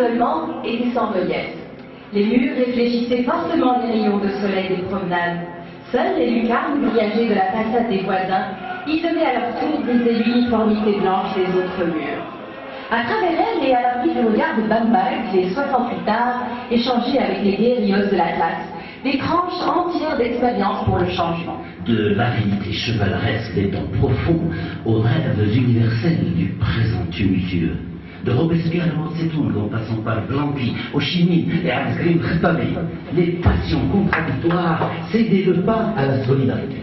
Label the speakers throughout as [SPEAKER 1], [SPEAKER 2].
[SPEAKER 1] isolement était sans relief. Les murs réfléchissaient fortement les rayons de soleil des promenades. Seules les lucarnes grillagées de la façade des voisins isolées à leur tour brisaient l'uniformité blanche des autres murs. À travers elle et à l'abri du regard de Bamba, qui les 68 arts échangeait avec les guerriers de la classe, des tranches entières d'expérience pour le changement.
[SPEAKER 2] De l'aridité chevaleresque des temps profonds aux rêves universels du présent tumultueux. De Robespierre à Mao Tse-tung, en passant par Blanqui, Ho Chi Minh et Abdel Khatabi, les passions contradictoires cédaient le pas à la solidarité.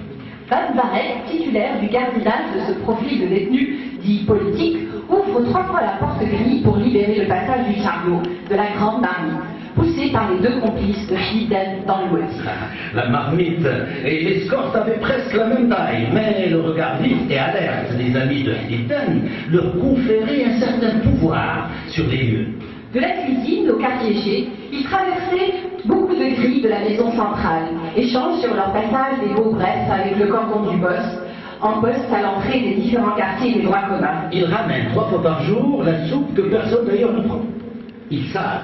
[SPEAKER 1] Van Barrett, titulaire du gardiennage de ce profil de détenu dit politique, ouvre 3 fois la porte grille pour libérer le passage du chariot de la grande marmite, poussé par les 2 complices de Schlichten dans le West.
[SPEAKER 2] La marmite et l'escorte avaient presque la même taille, mais le regard vif et alerte des amis de Schlichten leur conférait un certain pouvoir sur les lieux.
[SPEAKER 1] De la cuisine au quartier G, ils traversaient beaucoup de grilles de la maison centrale, échangent sur leur passage des beaux brefs avec le cordon du boss, en poste à l'entrée des différents quartiers des droits communs.
[SPEAKER 2] Ils ramènent 3 fois par jour la soupe que personne d'ailleurs ne prend. Ils savent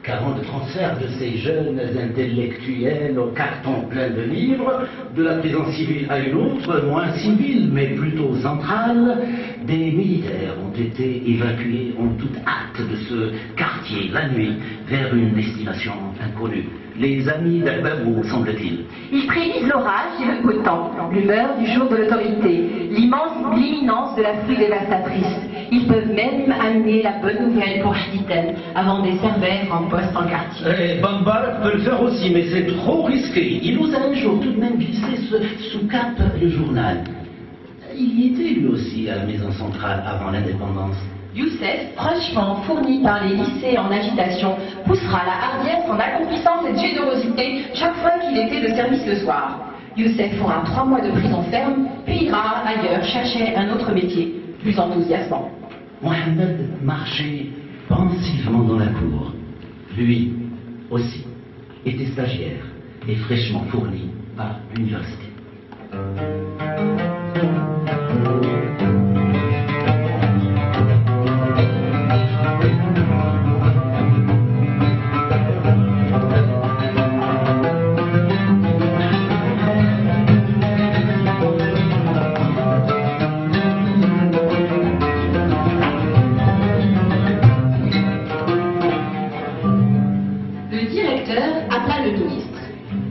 [SPEAKER 2] qu'avant le transfert de ces jeunes intellectuels au carton plein de livres, de la prison civile à une autre, moins civile mais plutôt centrale, des militaires ont été évacués en toute hâte de ce quartier la nuit vers une destination inconnue. Les amis d'Albabou, semble-t-il.
[SPEAKER 1] Ils prédisent l'orage et le beau temps, l'humeur du jour de l'autorité, l'imminence de la pluie dévastatrice. Ils peuvent même amener la bonne nouvelle pour Schlichten avant des cerbères en poste en quartier.
[SPEAKER 2] Et Bamba peut le faire aussi, mais c'est trop risqué. Il nous a un jour tout de même glissé sous cap le journal. Il y était lui aussi à la maison centrale avant l'indépendance.
[SPEAKER 1] Youssef, fraîchement fourni par les lycées en agitation, poussera la hardiesse en accomplissant cette générosité chaque fois qu'il était de service le soir. Youssef fera 3 mois de prison ferme, puis ira ailleurs chercher un autre métier, plus enthousiasmant.
[SPEAKER 2] Mohamed marchait pensivement dans la cour. Lui aussi était stagiaire et fraîchement fourni par l'université.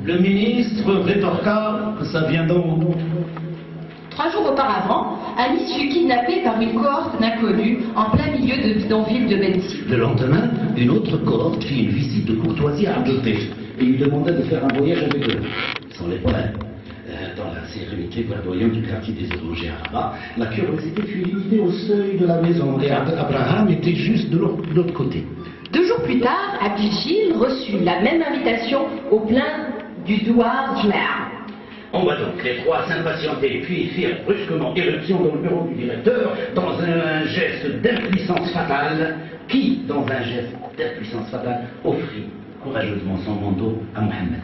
[SPEAKER 2] Le ministre rétorqua, ça vient d'en haut.
[SPEAKER 1] 3 jours auparavant, Alice fut kidnappée par une cohorte d'inconnus en plein milieu de bidonville de Bensy.
[SPEAKER 2] Le lendemain, une autre cohorte fit une visite de courtoisie à Abdeltef et lui demanda de faire un voyage avec eux. Sans les problèmes. Dans la sérénité verdoyante du quartier des étrangers à Rabat, la curiosité fut limitée au seuil de la maison et Abraham était juste de l'autre côté.
[SPEAKER 1] 2 jours plus tard, Abdelchil reçut la même invitation au plein du Douar Jmer.
[SPEAKER 2] On voit donc les 3 s'impatienter, puis firent brusquement éruption dans le bureau du directeur, dans un geste d'impuissance fatale, qui, dans un geste d'impuissance fatale, offrit courageusement son manteau à Mohamed.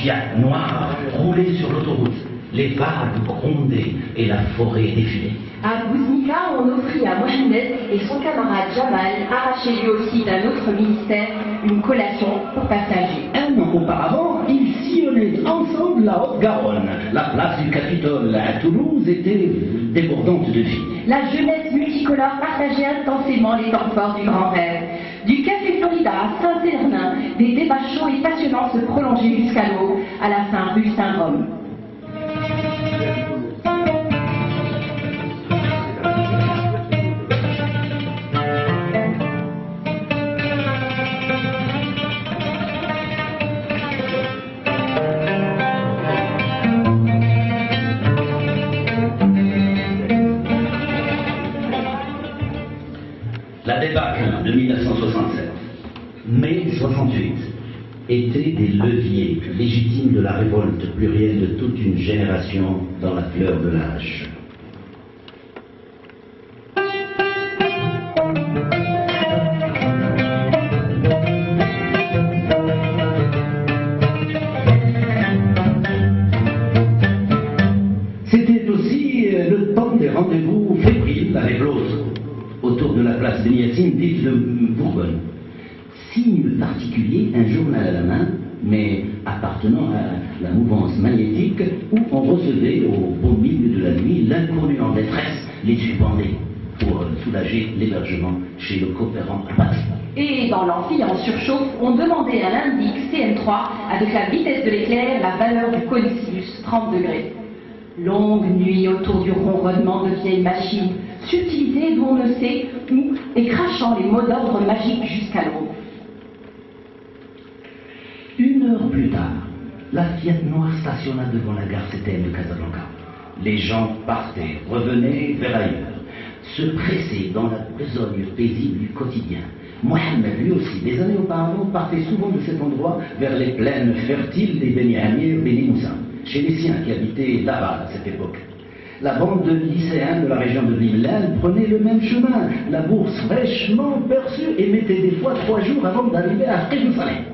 [SPEAKER 2] Fiat noir roulait sur l'autoroute, les vagues grondaient et la forêt défilait.
[SPEAKER 1] À Bouznika, on offrit à Mohamed et son camarade Jamal, arraché lui aussi d'un autre ministère, une collation pour passagers.
[SPEAKER 2] Un an auparavant, ils sillonnaient ensemble la Haute-Garonne. La place du Capitole à Toulouse était débordante de vie.
[SPEAKER 1] La jeunesse multicolore partageait intensément les temps forts du grand rêve. Du Café Florida à Saint-Hélenin, des débats chauds et passionnants se prolongeaient jusqu'à l'eau, à la fin rue Saint-Rome.
[SPEAKER 2] La débâcle de 1967, mai 68, étaient des leviers légitimes de la révolte plurielle de toute une génération dans la fleur de l'âge. rendez-vous fébriles avec l'autre, autour de la place Beniassine, dite de Bourgogne. Signe particulier, un journal à la main, mais appartenant à la mouvance magnétique, où on recevait au beau milieu de la nuit l'inconnu en détresse, les subandés, pour soulager l'hébergement chez le coopérant Abbas.
[SPEAKER 1] Et dans l'amphi en surchauffe, on demandait à l'indic CM3, avec la vitesse de l'éclair, la valeur du cosinus, 30 degrés. Longue nuit autour du ronronnement de vieilles machines, subtilité d'où on ne sait où, et crachant les mots d'ordre magiques jusqu'à l'aube.
[SPEAKER 2] 1 heure plus tard, la Fiat noire stationna devant la gare CTM de Casablanca. Les gens partaient, revenaient vers ailleurs, se pressaient dans la besogne paisible du quotidien. Mohamed, lui aussi, des années auparavant, partait souvent de cet endroit vers les plaines fertiles des Beni Amir, Beni Moussa, chez les siens qui habitaient là-bas à cette époque. La bande de lycéens de la région de Limlan prenait le même chemin, la bourse fraîchement perçue, et mettait des fois 3 jours avant d'arriver à Jérusalem.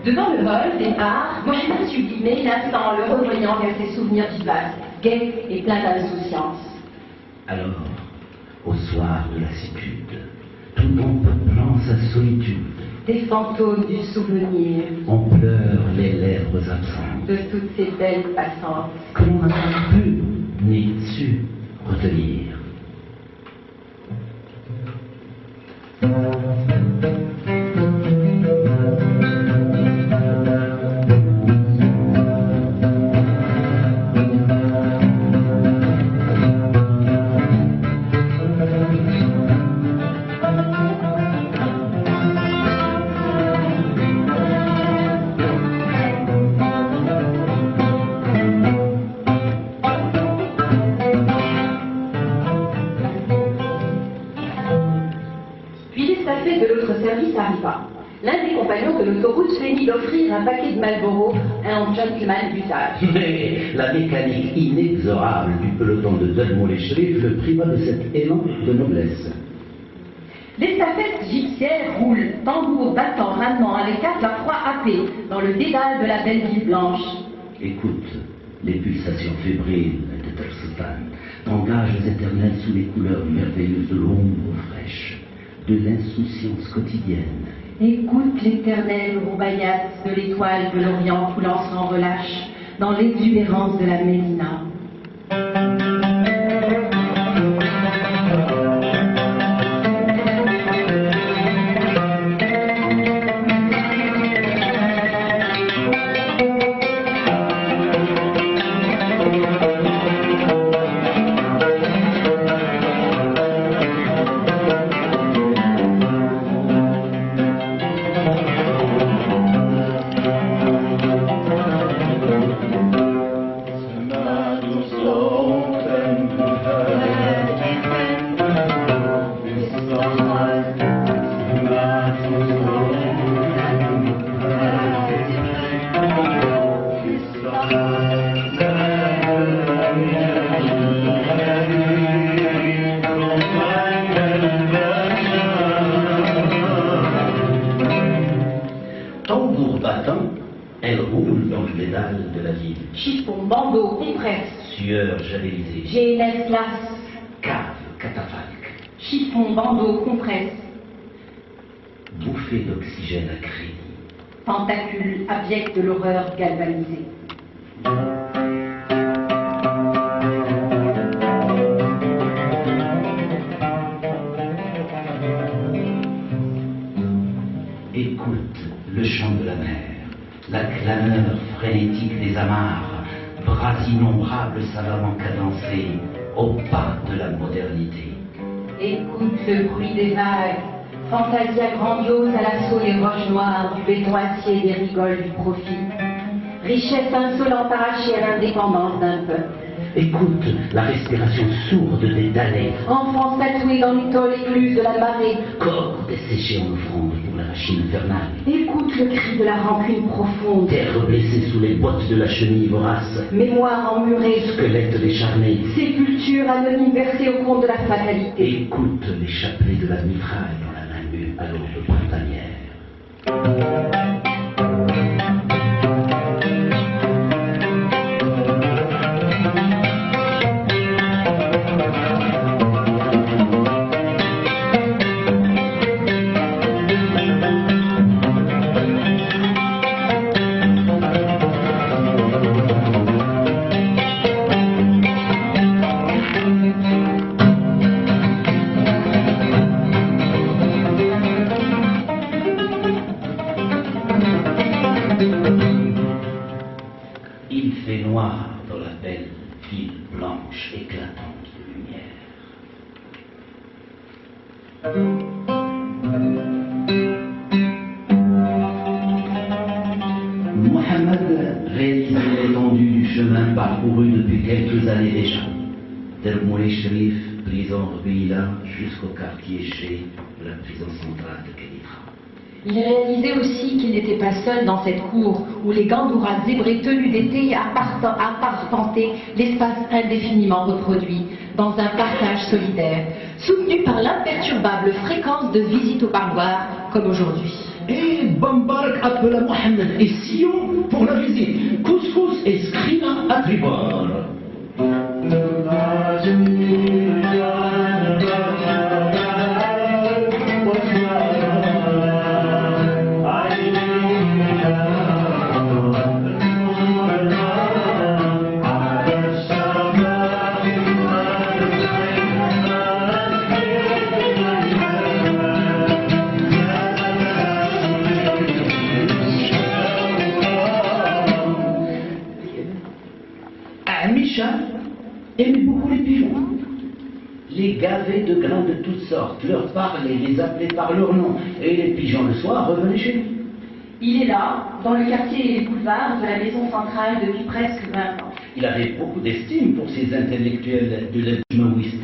[SPEAKER 1] Devant le vol, départ, Mohamed sublimait l'instant le revoyant vers ses souvenirs vivaces, gais et pleins d'insouciance.
[SPEAKER 2] Alors, au soir de lassitude, tout en peuplant sa solitude,
[SPEAKER 1] Des fantômes du souvenir,
[SPEAKER 2] on pleure les lèvres absentes,
[SPEAKER 1] de toutes ces belles passantes.
[SPEAKER 2] que l'on n'a pas pu ni su retenir.
[SPEAKER 1] L'un des compagnons de l'autoroute feignit d'offrir un paquet de Marlboro à un gentleman d'usage.
[SPEAKER 2] Mais la mécanique inexorable du peloton de Delmont-les-Chérifs le priva de cet élan de noblesse.
[SPEAKER 1] L'estafette gypsière roule, tambour battant rarement avec quatre la proie happée dans le dédale de la belle ville blanche.
[SPEAKER 2] Écoute les pulsations fébriles de Sultan, ton gages éternels sous les couleurs merveilleuses de l'ombre fraîche, de l'insouciance quotidienne.
[SPEAKER 1] Écoute l'éternelle roubaillade de l'étoile de l'Orient coulant sans relâche dans l'exubérance de la Médina.
[SPEAKER 2] Tambour battant, elle roule dans le dédale de la ville.
[SPEAKER 1] Chiffon, bandeau, compresse,
[SPEAKER 2] Sueur javellisée,
[SPEAKER 1] GNS glace,
[SPEAKER 2] cave, catafalque,
[SPEAKER 1] chiffon, bandeau, compresse,
[SPEAKER 2] bouffée d'oxygène à crédit.
[SPEAKER 1] tentacule abject de l'horreur galvanisée.
[SPEAKER 2] Écoute le chant de la mer, la clameur frénétique des amarres, bras innombrables savamment cadencés au pas de la modernité.
[SPEAKER 1] Écoute le bruit des vagues, fantasia grandiose à l'assaut des roches noires, du béton acier des rigoles du profit. Richesse insolente arrachée à l'indépendance d'un peuple.
[SPEAKER 2] Écoute la respiration sourde des damnés,
[SPEAKER 1] Enfants tatoués dans les tôles écluses de la marée.
[SPEAKER 2] corps desséchés en offrande pour la la machine infernale.
[SPEAKER 1] Écoute le cri de la rancune profonde.
[SPEAKER 2] Terre blessée sous les bottes de la chenille vorace.
[SPEAKER 1] Mémoire emmurée.
[SPEAKER 2] Squelette décharné.
[SPEAKER 1] Sépulture anonyme versée au compte de la fatalité.
[SPEAKER 2] Écoute les chapelets de la mitraille dans la main nue à l'aube printanière. Il fait noir dans la belle ville blanche éclatante de lumière. Mohammed réalisait l'étendue du chemin parcouru depuis quelques années déjà. Dermoulé Sherif, prison Rubeila, jusqu'au quartier Chez de la prison centrale de Kenitra.
[SPEAKER 1] Il réalisait aussi qu'il n'était pas seul dans cette cour où les gandouras zébrés tenus d'été appartentaient l'espace indéfiniment reproduit dans un partage solidaire, soutenu par l'imperturbable fréquence de visite au parloir comme aujourd'hui.
[SPEAKER 2] Et Bambark appela Mohammed et Sion pour la visite. Couscous et Skrina à tribord. Micha aimait beaucoup les pigeons. Les gavait de grains de toutes sortes, leur parlait, les appelait par leur nom, et les pigeons le soir revenaient chez lui.
[SPEAKER 1] Il est là, dans le quartier et les boulevards de la maison centrale depuis presque 20 ans.
[SPEAKER 2] Il avait beaucoup d'estime pour ces intellectuels de l'Ajmaouiste,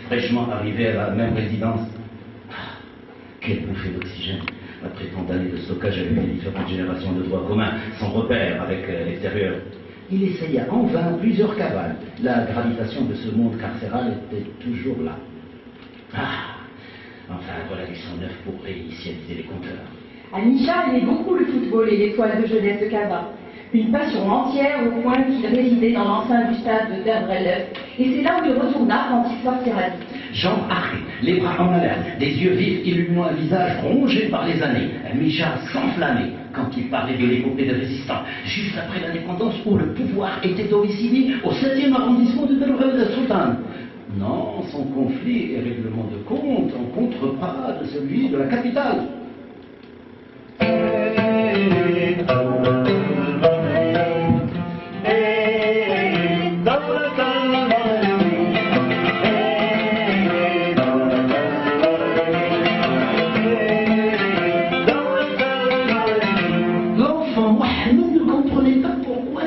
[SPEAKER 2] fraîchement arrivés à la même résidence. Ah, quelle bouffée d'oxygène! Après tant d'années de stockage avec les différentes générations de droits communs, sans repère avec l'extérieur. Il essaya en vain plusieurs cavales. La gravitation de ce monde carcéral était toujours là. Ah, enfin voilà du sang neuf pour réinitialiser les compteurs.
[SPEAKER 1] Anisha aimait beaucoup le football et l'étoile de jeunesse de Cava. Une passion entière au point qu'il résidait dans l'enceinte du stade de Derbrelef. Et c'est là où il retourna quand il sortira dit.
[SPEAKER 2] Jean arrêt, les bras en alerte, des yeux vifs illuminant un visage rongé par les années. Micha s'enflammait quand il parlait de l'épopée des résistants, juste après l'indépendance où le pouvoir était domicilié au 7e arrondissement de Sultan. Non, son conflit et règlement de compte en contrepas de celui de la capitale.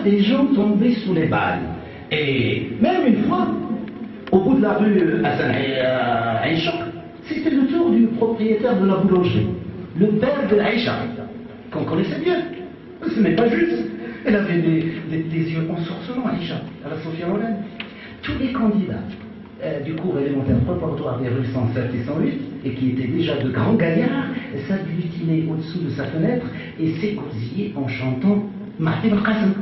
[SPEAKER 2] Des gens tombaient sous les balles. Et même une fois, au bout de la rue Hassan Aïcha, c'était le tour du propriétaire de la boulangerie, le père de Aïcha, qu'on connaissait bien. Ce n'est pas juste. Elle avait des yeux ensorcelants, Aïcha, à la Sophia Loren. Tous les candidats du cours élémentaire préparatoire des rues 107 et 108, et qui étaient déjà de grands gaillards, s'agglutinaient au-dessous de sa fenêtre et s'égosillaient en chantant Mahdi al-Qasim.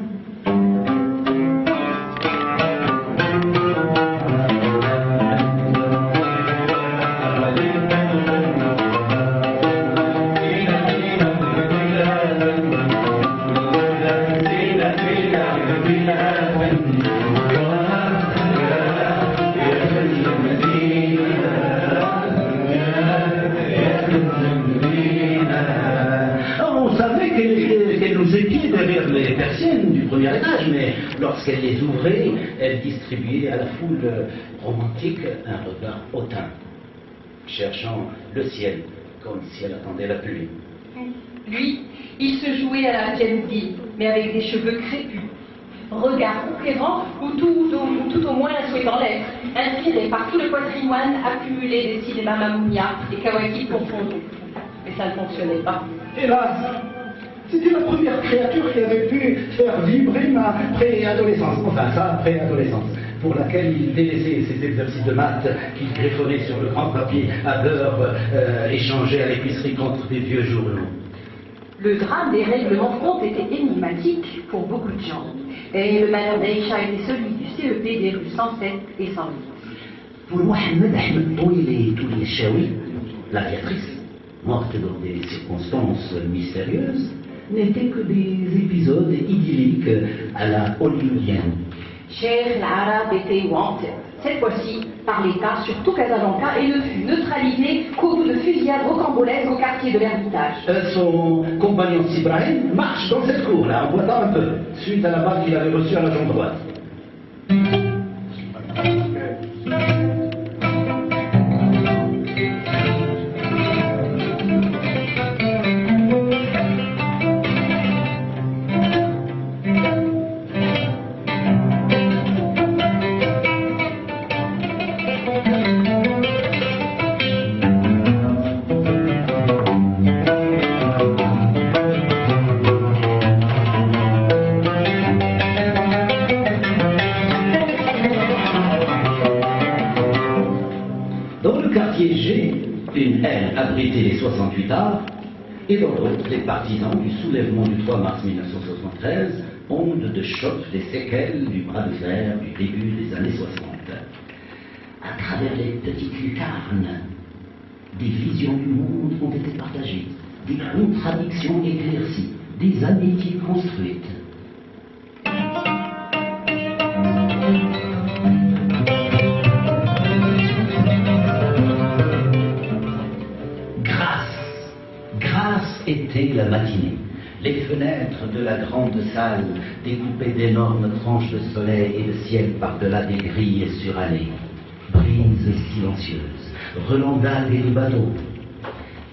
[SPEAKER 2] On savait qu'elle nous épiait derrière les persiennes du premier étage, mais lorsqu'elle les ouvrait, elle distribuait à la foule romantique un regard hautain, cherchant le ciel, comme si elle attendait la pluie.
[SPEAKER 1] Lui, il se jouait à la Kennedy, mais avec des cheveux crépus. Regard conquérant ou tout au moins la souhaitant l'être, inspiré par tout le patrimoine accumulé des cinémas Mamounia et Kawaki confondus. et ça ne fonctionnait pas.
[SPEAKER 2] Hélas, c'était la première créature qui avait pu faire vibrer ma préadolescence, enfin sa préadolescence, pour laquelle il délaissait ses exercices de maths qu'il griffonnait sur le grand papier à beurre échangé à l'épicerie contre des vieux journaux.
[SPEAKER 1] Le drame des règlements de compte était énigmatique pour beaucoup de gens. Et le malheur d'Aïcha était celui du CEP des rues 107 et 108.
[SPEAKER 2] Pour Mohamed Ahmed Touili Shawi, l'aviatrice, morte dans des circonstances mystérieuses, n'étaient que des épisodes idylliques à la hollywoodienne.
[SPEAKER 1] Cheikh l'Arabe était wanted, cette fois-ci par l'État sur tout Casablanca, et ne fut neutralisé qu'au bout de fusillades rocambolesques au quartier de l'Ermitage.
[SPEAKER 2] Son compagnon Sibrahim marche dans cette cour-là, en boitant un peu, suite à la balle qu'il avait reçue à la jambe droite. Une aile abritait les 68 arts, et dans l'autre, les partisans du soulèvement du 3 mars 1973, onde de choc des séquelles du bras de fer du début des années 60. À travers les petites lucarnes, des visions du monde ont été partagées, des contradictions éclaircies, des amitiés construites. Était la matinée. Les fenêtres de la grande salle découpées d'énormes tranches de soleil et de ciel par-delà des grilles surannées. Brise silencieuse, relandades et les bateaux.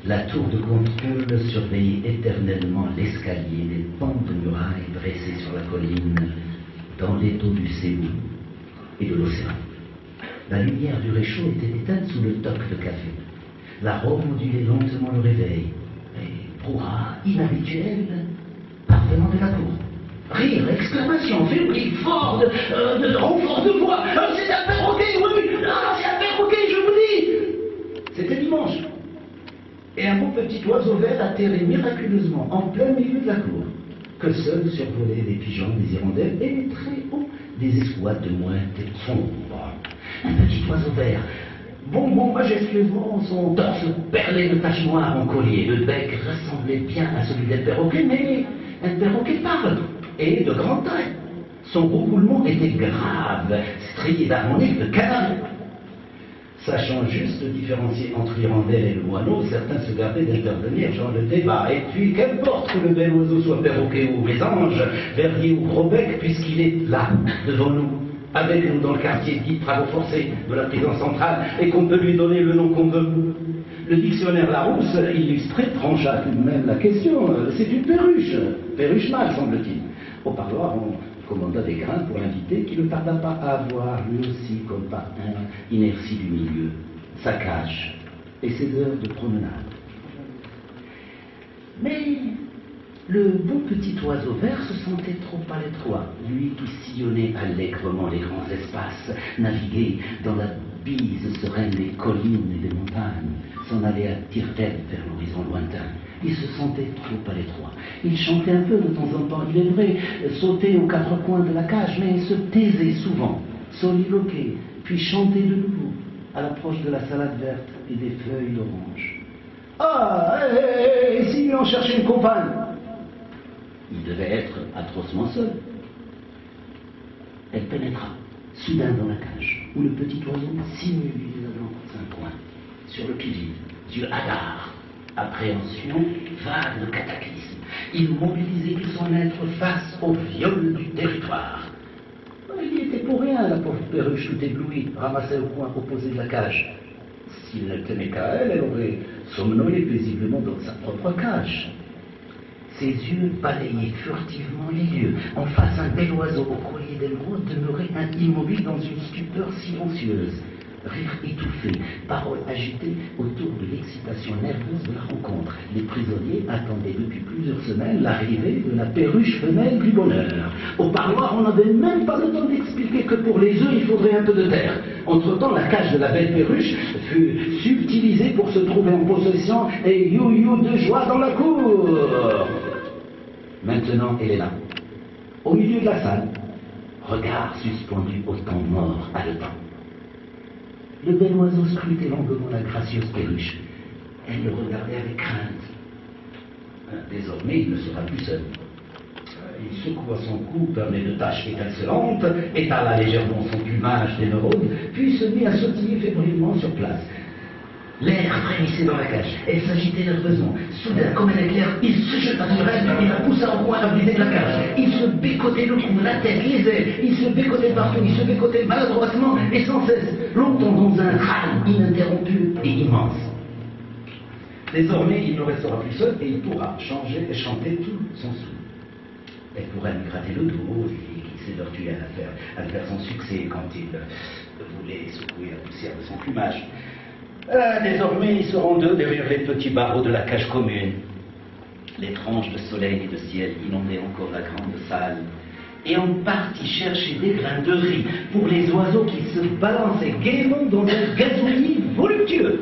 [SPEAKER 2] La tour de contrôle surveillait éternellement l'escalier des pans de murailles dressés sur la colline, dans les eaux du Sénou et de l'océan. La lumière du réchaud était éteinte sous le toc de café. L'arôme modulait lentement le réveil. Brouhaha inhabituel parvenant de la cour. Rire, exclamation, fébrile, fort, de renfort de voix. C'est un perroquet, oui, c'est un perroquet, je vous dis. C'était dimanche. Et un beau petit oiseau vert atterrit miraculeusement en plein milieu de la cour, que seuls survolaient des pigeons, des hirondelles et très haut des escouades de mouettes sombres. Un petit oiseau vert, bonbon majestueusement son torse perlé de taches noires en collier. Le bec ressemblait bien à celui d'un perroquet, mais un perroquet parle, et de grands traits. Son roucoulement était grave, strié d'harmonique de canard. Sachant juste différencier entre l'hirondelle et le moineau, certains se gardaient d'intervenir dans le débat. Et puis, qu'importe que le bel oiseau soit perroquet ou mésange, verrier ou gros bec, puisqu'il est là, devant nous, avec nous dans le quartier dit travaux forcés de la prison centrale, et qu'on peut lui donner le nom qu'on veut. Le dictionnaire Larousse, illustré, trancha tout de même la question. C'est une perruche mâle, semble-t-il. Au parloir, on commanda des grains pour l'invité, qui ne tarda pas à avoir, lui aussi, comme par inertie du milieu, sa cage et ses heures de promenade. Mais le bon petit oiseau vert se sentait trop à l'étroit, lui qui sillonnait allègrement les grands espaces, naviguait dans la bise sereine des collines et des montagnes, s'en allait à tire-tête vers l'horizon lointain. Il se sentait trop à l'étroit. Il chantait un peu de temps en temps, il est vrai, sautait aux quatre coins de la cage, mais se taisait souvent, soliloquait, puis chantait de nouveau, à l'approche de la salade verte et des feuilles d'orange. Ah, et si on cherchait une compagne? Il devait être atrocement seul. Elle pénétra, soudain dans la cage, où le petit oiseau simulait dans un coin, sur le qui-vive, yeux hagards, appréhension vague de cataclysme. Il mobilisait tout son être face au viol du territoire. Il n'y était pour rien, la pauvre perruche tout éblouie, ramassée au coin opposé de la cage. S'il ne tenait qu'à elle, elle aurait somnolé paisiblement dans sa propre cage. Ses yeux balayaient furtivement les lieux. En face, un bel oiseau au collier d'émeraude demeurait immobile dans une stupeur silencieuse. Rire étouffé, paroles agitées autour de l'excitation nerveuse de la rencontre. Les prisonniers attendaient depuis plusieurs semaines l'arrivée de la perruche femelle du bonheur. Au parloir, on n'avait même pas le temps d'expliquer que pour les œufs, il faudrait un peu de terre. Entre-temps, la cage de la belle perruche fut subtilisée pour se trouver en possession et you-you de joie dans la cour. Maintenant, elle est là, au milieu de la salle, regard suspendu au temps mort haletant. Le bel oiseau scrutait longuement la gracieuse perruche. Elle le regardait avec crainte. Désormais, il ne sera plus seul. Il secoua son cou permé de taches étincelantes, étala légèrement son plumage d'émeraude, puis se mit à sautiller fébrilement sur place. L'air frémissait dans la cage, elle s'agitait nerveusement. Soudain, comme un éclair, il se jeta sur elle et la poussa au coin à briser de la cage. Il se bécotait le cou, la tête, les ailes, il se bécotait partout, il se bécotait maladroitement et sans cesse, longtemps dans un râle ininterrompu et immense. Désormais, il ne restera plus seul et il pourra chanter tout son sou. Elle pourra lui gratter le dos et qui s'évertuait à faire son succès quand il voulait secouer la poussière de son plumage. Désormais, ils seront deux derrière les petits barreaux de la cage commune. Les tranches de soleil et de ciel inondaient encore la grande salle. Et on partit chercher des grains de riz pour les oiseaux qui se balançaient gaiement dans un gazouillis voluptueux.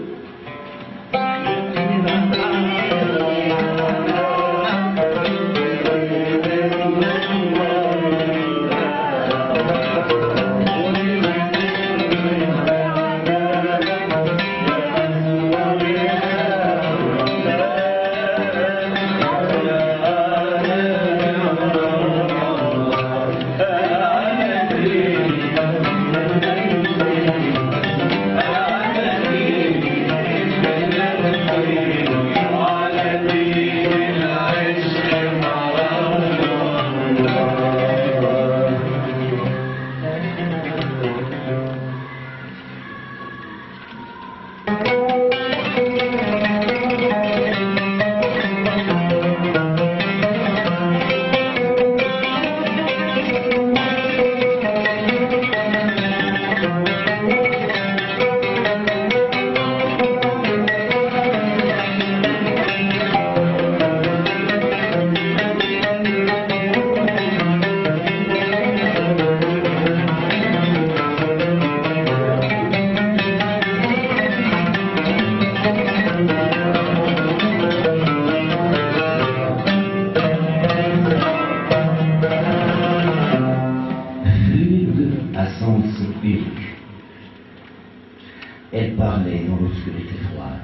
[SPEAKER 2] Elle parlait dans l'obscurité froide,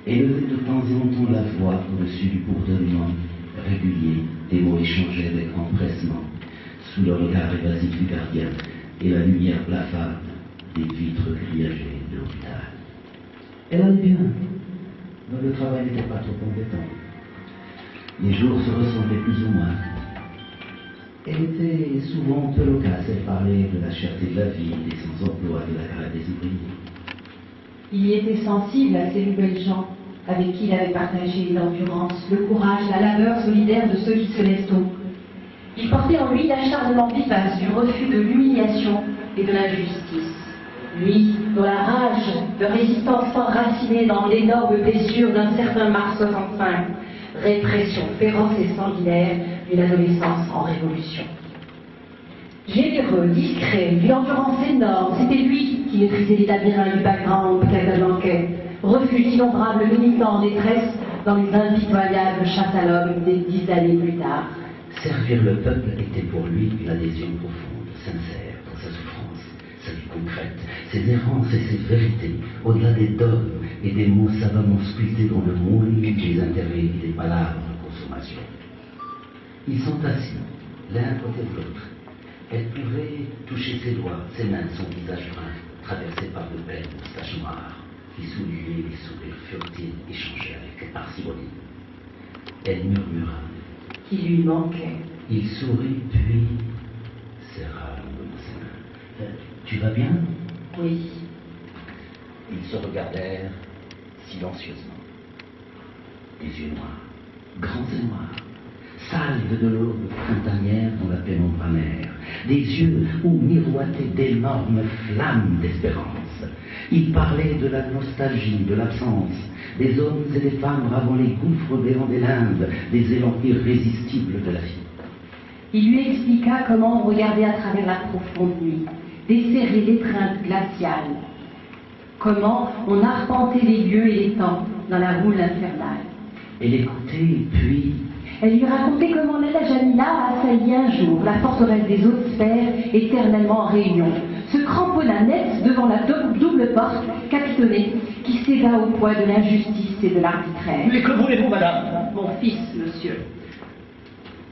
[SPEAKER 2] élevait de temps en temps la voix au-dessus du bourdonnement régulier des mots échangés avec empressement, sous le regard évasif du gardien et la lumière blafarde des vitres grillagées de l'hôpital. Elle allait bien, mais le travail n'était pas trop compétent. Les jours se ressemblaient plus ou moins. Elle était souvent peu loquace, elle parlait de la cherté de la vie, des sans-emploi, de la grève des ouvriers.
[SPEAKER 1] Il y était sensible à ces nouvelles gens avec qui il avait partagé l'endurance, le courage, la labeur solidaire de ceux qui se laissent tôt. Il portait en lui l'acharnement vivace du refus de l'humiliation et de l'injustice. Lui, dont la rage de résistance s'enracinait dans l'énorme blessure d'un certain mars 65, répression féroce et sanguinaire d'une adolescence en révolution. Généreux, discret, d'une endurance énorme, c'était lui qui maîtrisait les labyrinthes du background qu'elle manquait, refuge innombrable militant en détresse dans les impitoyables chasses à l'homme des 10 années plus tard.
[SPEAKER 2] Servir le peuple était pour lui une adhésion profonde, sincère dans sa souffrance, sa vie concrète, ses errances et ses vérités, au-delà des dogmes et des mots savamment sculptés dans le moule des intérêts et des palabres de consommation. Ils sont assis, l'un à côté de l'autre. Elle pouvait toucher ses doigts, ses mains, son visage brun, traversé par de belles moustaches noires, qui soulevaient les sourires furtifs échangés avec parcimonie. Elle murmura.
[SPEAKER 1] Qui lui manquait.
[SPEAKER 2] Il sourit, puis serra longuement ses mains. Tu vas bien?
[SPEAKER 1] Oui.
[SPEAKER 2] Ils se regardèrent silencieusement. Des yeux noirs, grands et noirs, salve de l'aube printanière dans la pénombre amère, des yeux où miroitaient d'énormes flammes d'espérance. Il parlait de la nostalgie, de l'absence, des hommes et des femmes bravant les gouffres béants des limbes, des élans irrésistibles de la vie.
[SPEAKER 1] Il lui expliqua comment on regardait à travers la profonde nuit, desserrer l'étreinte glaciale, comment on arpentait les lieux et les temps dans la houle infernale.
[SPEAKER 2] Elle écoutait, puis...
[SPEAKER 1] Elle lui racontait comment Laila Jamila a assailli un jour la forteresse des hautes sphères, éternellement en réunion, se cramponna net devant la double porte capitonnée qui céda au poids de l'injustice et de l'arbitraire.
[SPEAKER 2] Mais que voulez-vous, madame?
[SPEAKER 1] Mon fils, monsieur.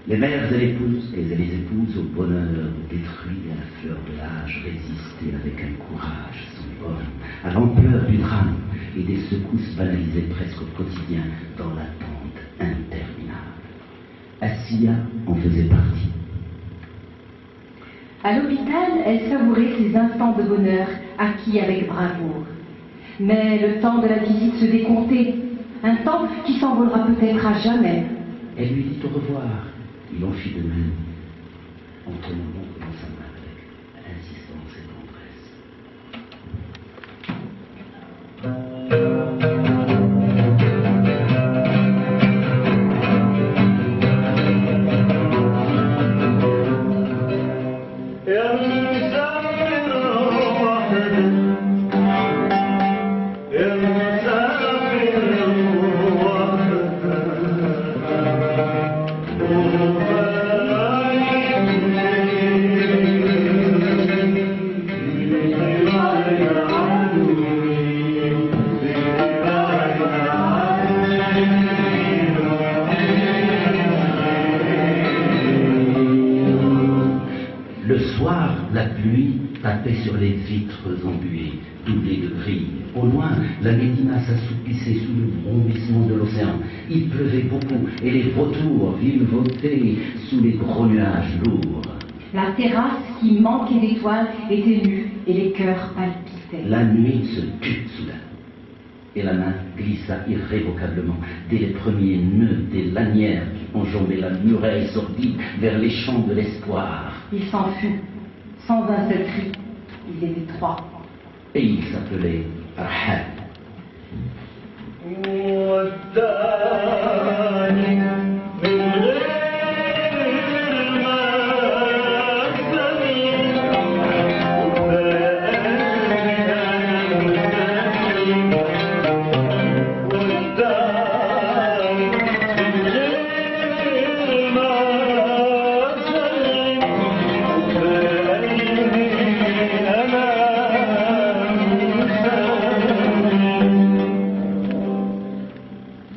[SPEAKER 2] Les mères et les épouses au bonheur détruit à la fleur de l'âge résistaient avec un courage sans borne à l'ampleur du drame et des secousses banalisées presque au quotidien dans l'attente interminable. Assia en faisait partie.
[SPEAKER 1] À l'hôpital, elle savourait ces instants de bonheur acquis avec bravoure. Mais le temps de la visite se décomptait, un temps qui s'envolera peut-être à jamais.
[SPEAKER 2] Elle lui dit au revoir. Il en fit de même, en tenant donc dans sa main avec insistance et Le soir, la pluie tapait sur les vitres embuées, doublées de gris. Au loin, la Médina s'assoupissait sous le brombissement de l'océan. Il pleuvait beaucoup et les vautours virevoltaient sous les gros nuages lourds.
[SPEAKER 1] La terrasse qui manquait d'étoiles était nue et les cœurs palpitaient.
[SPEAKER 2] La nuit se tut soudain. Et la main glissa irrévocablement dès les premiers nœuds des lanières qui enjambaient la muraille sordide vers les champs de l'espoir.
[SPEAKER 1] Il s'en fut, sans un seul cri. Ils étaient trois.
[SPEAKER 2] Et il s'appelait Rahab.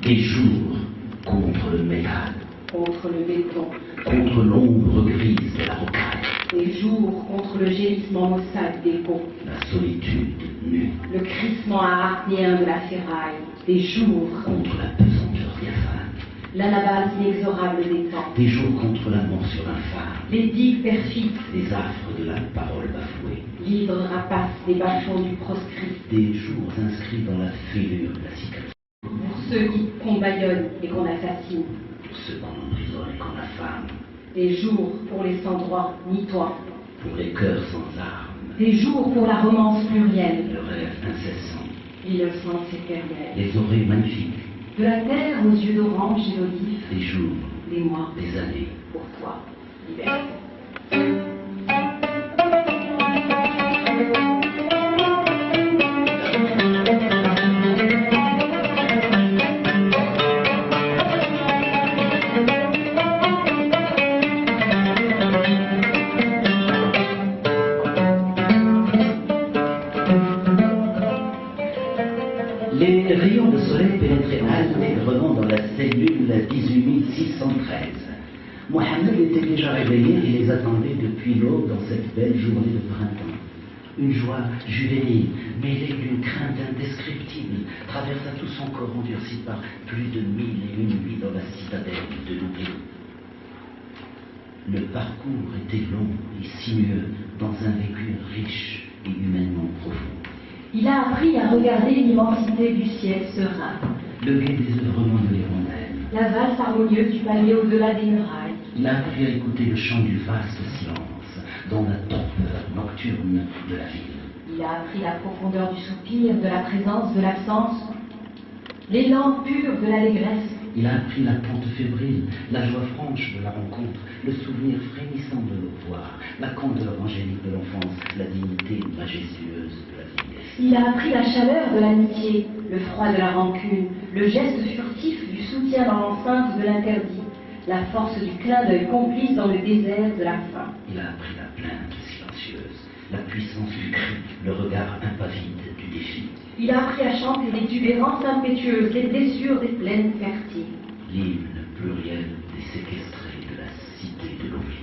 [SPEAKER 2] Des jours contre le métal,
[SPEAKER 1] Contre le béton.
[SPEAKER 2] contre l'ombre grise de la rocaille,
[SPEAKER 1] Des jours contre le gémissement maussade des ponts.
[SPEAKER 2] la solitude nue,
[SPEAKER 1] Le crissement arachnéen de la ferraille. Des jours
[SPEAKER 2] contre la pesanteur diaphane,
[SPEAKER 1] l'anabase inexorable des temps.
[SPEAKER 2] des jours contre la morsure infâme,
[SPEAKER 1] Les digues perfides.
[SPEAKER 2] les affres de la parole bafouée,
[SPEAKER 1] Livres rapaces des bas-fonds du proscrit.
[SPEAKER 2] des jours inscrits dans la fêlure de la cicatrice,
[SPEAKER 1] Pour ceux qu'on bâillonne et qu'on assassine.
[SPEAKER 2] pour ceux qu'on emprisonne et qu'on affame,
[SPEAKER 1] Des jours pour les sans-droits, ni toi.
[SPEAKER 2] pour les cœurs sans armes,
[SPEAKER 1] Des jours pour la romance plurielle.
[SPEAKER 2] le rêve incessant,
[SPEAKER 1] L'innocence éternelle.
[SPEAKER 2] les oreilles magnifiques,
[SPEAKER 1] De la terre aux yeux d'orange et d'olive.
[SPEAKER 2] des jours,
[SPEAKER 1] Des mois
[SPEAKER 2] des années.
[SPEAKER 1] pour toi, liberté.
[SPEAKER 2] Les rayons de soleil pénétraient allègrement dans la cellule 18613. Mohamed était déjà réveillé et les attendait depuis l'aube dans cette belle journée de printemps. Une joie juvénile, mêlée d'une crainte indescriptible, traversa tout son corps endurci par plus de 1001 nuits dans la citadelle de l'oubli. Le parcours était long et sinueux dans un vécu riche et humainement profond.
[SPEAKER 1] Il a appris à regarder l'immensité du ciel serein,
[SPEAKER 2] Le gai désœuvrement de l'hirondelle.
[SPEAKER 1] la valse harmonieuse du palais au-delà des murailles.
[SPEAKER 2] Il a appris à écouter le chant du vaste silence dans la torpeur nocturne de la ville.
[SPEAKER 1] Il Il a appris la profondeur du soupir, de la présence, de l'absence, l'élan pur de l'allégresse.
[SPEAKER 2] Il a appris la pente fébrile, la joie franche de la rencontre, le souvenir frémissant de le voir, la candeur angélique de l'enfance, la dignité majestueuse de la vieillesse.
[SPEAKER 1] Il a appris la chaleur de l'amitié, le froid de la rancune, le geste furtif du soutien dans l'enceinte de l'interdit, la force du clin d'œil complice dans le désert de la faim.
[SPEAKER 2] Il a appris la plainte silencieuse, la puissance du cri, le regard impavide du défi.
[SPEAKER 1] Il a appris à chanter l'exubérance impétueuse, les blessures des plaines fertiles.
[SPEAKER 2] L'hymne pluriel des séquestrés de la cité de l'oubli.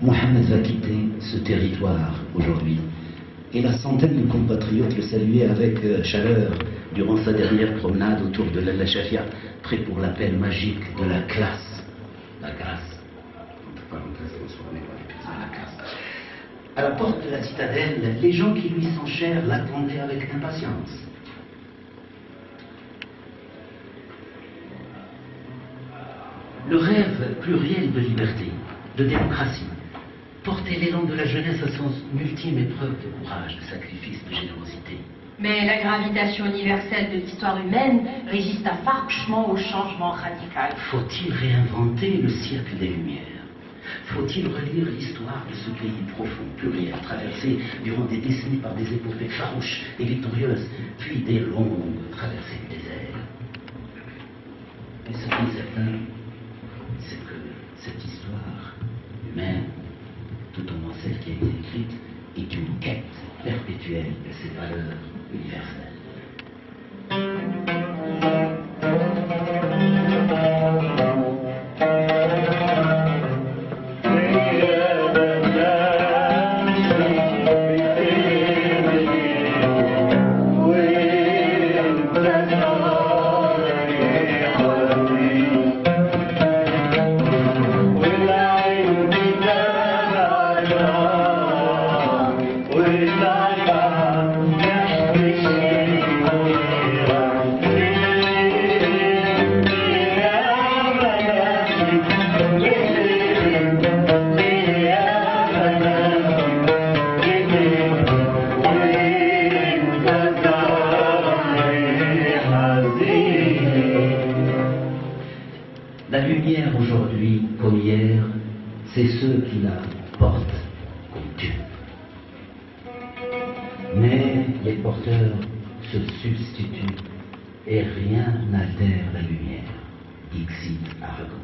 [SPEAKER 2] Mohamed va quitter ce territoire aujourd'hui. Et la centaine de compatriotes le saluaient avec chaleur durant sa dernière promenade autour de l'Al Shafia, prêt pour l'appel magique de la classe. La grâce. Entre parenthèses, transformée par les personnes à la classe. À la porte de la citadelle, les gens qui lui sont chers l'attendaient avec impatience. Le rêve pluriel de liberté, de démocratie, portait l'élan de la jeunesse à son ultime épreuve de courage, de sacrifice, de générosité.
[SPEAKER 1] Mais la gravitation universelle de l'histoire humaine résista farouchement au changement radical.
[SPEAKER 2] Faut-il réinventer le siècle des Lumières? Faut-il relire l'histoire de ce pays profond, pluriel, traversé durant des décennies par des épopées farouches et victorieuses, puis des longues traversées du désert? Mais ce qui est certain, c'est que cette histoire humaine, tout au moins celle qui a été écrite, est une quête perpétuelle de ces valeurs universelles. La lumière aujourd'hui, comme hier, c'est ceux qui la portent comme Dieu. Mais les porteurs se substituent et rien n'altère la lumière. Dixit Aragon.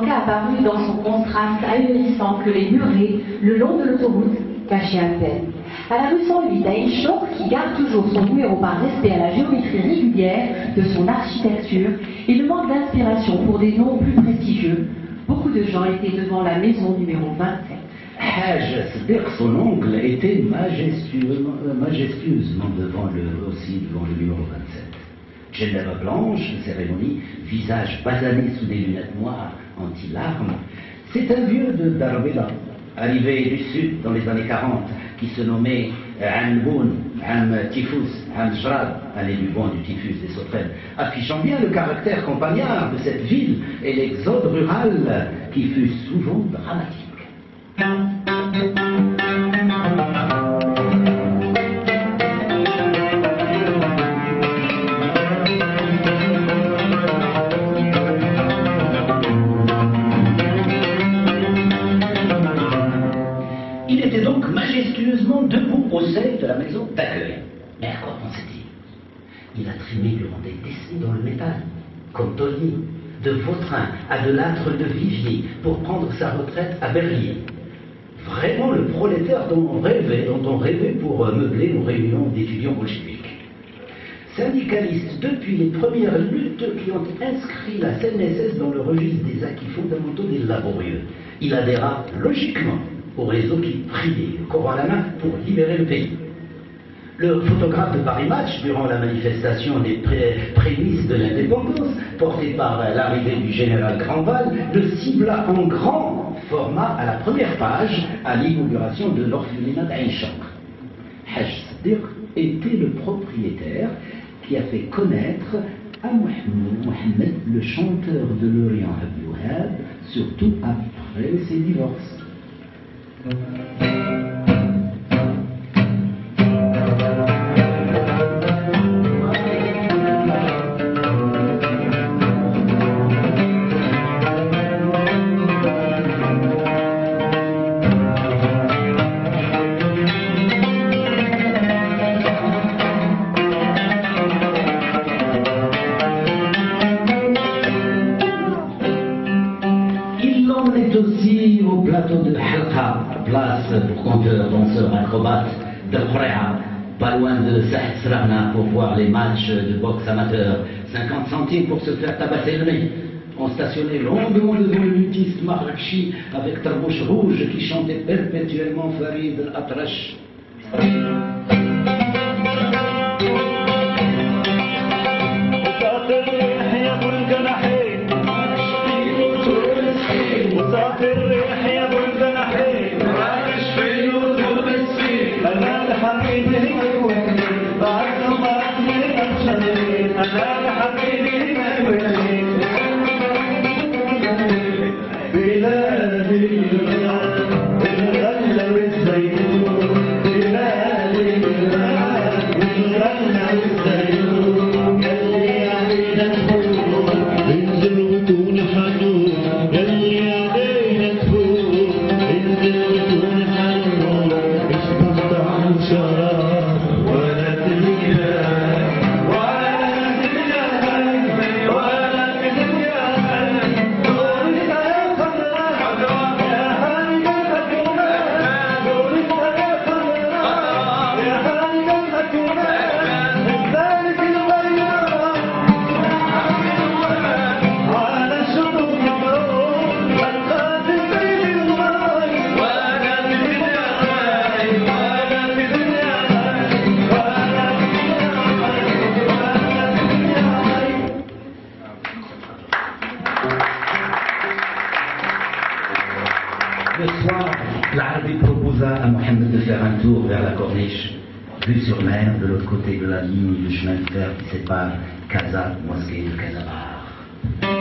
[SPEAKER 1] Apparu dans son contraste ahurissant que les murets le long de l'autoroute cachaient à peine. À la rue 108, à Inchok, qui garde toujours son numéro par respect à la géométrie régulière de son architecture et le manque d'inspiration pour des noms plus prestigieux, beaucoup de gens étaient devant la maison numéro 27.
[SPEAKER 2] Hajj Sadiq, son oncle, était majestueusement devant le numéro 27. Djellaba blanche, cérémonie, visage basané sous des lunettes noires anti-larmes. C'est un vieux de Darbella, arrivé du sud dans les années 40, qui se nommait Amboun, Am Tifous, Am Jrad, année du bon, du typhus, des sauterelles, affichant bien le caractère campagnard de cette ville et l'exode rural qui fut souvent dramatique. Il était donc majestueusement debout au seuil de la maison d'accueil. Mais à quoi pensait-il? Il a trimé durant des décennies dans le métal, comme Tolny, de Vautrin à de l'âtre de Vivier pour prendre sa retraite à Berlier. Vraiment le prolétaire dont on rêvait pour meubler nos réunions d'étudiants bolcheviques. Syndicaliste depuis les premières luttes qui ont inscrit la CNSS dans le registre des acquis fondamentaux des laborieux, il adhéra logiquement au réseau qui priait, le corps à la main, pour libérer le pays. Le photographe de Paris Match, durant la manifestation des prémices de l'indépendance, portée par l'arrivée du général Grandval, le cibla en grand format à la première page à l'inauguration de l'orphelinat d'Ain Chakr. Haj Sadiq était le propriétaire qui a fait connaître à Mohamed, le chanteur de l'Orient Abdouhab, surtout après ses divorces. Il l'emmenait aussi au plateau de Halqa, place pour conteurs, danseurs, acrobates de Khouréa, pas loin de Sahed Srahna pour voir les matchs de boxe amateur. 50 centimes pour se faire tabasser le nez. On stationnait longuement devant le luthiste Marrakchi avec Tarbouche Rouge qui chantait perpétuellement Farid al-Atrash. Le soir, l'Arabie proposa à Mohamed de faire un tour vers la corniche, vue sur mer de l'autre côté de la ligne de chemin de fer qui sépare Casa, mosquée de Casabar.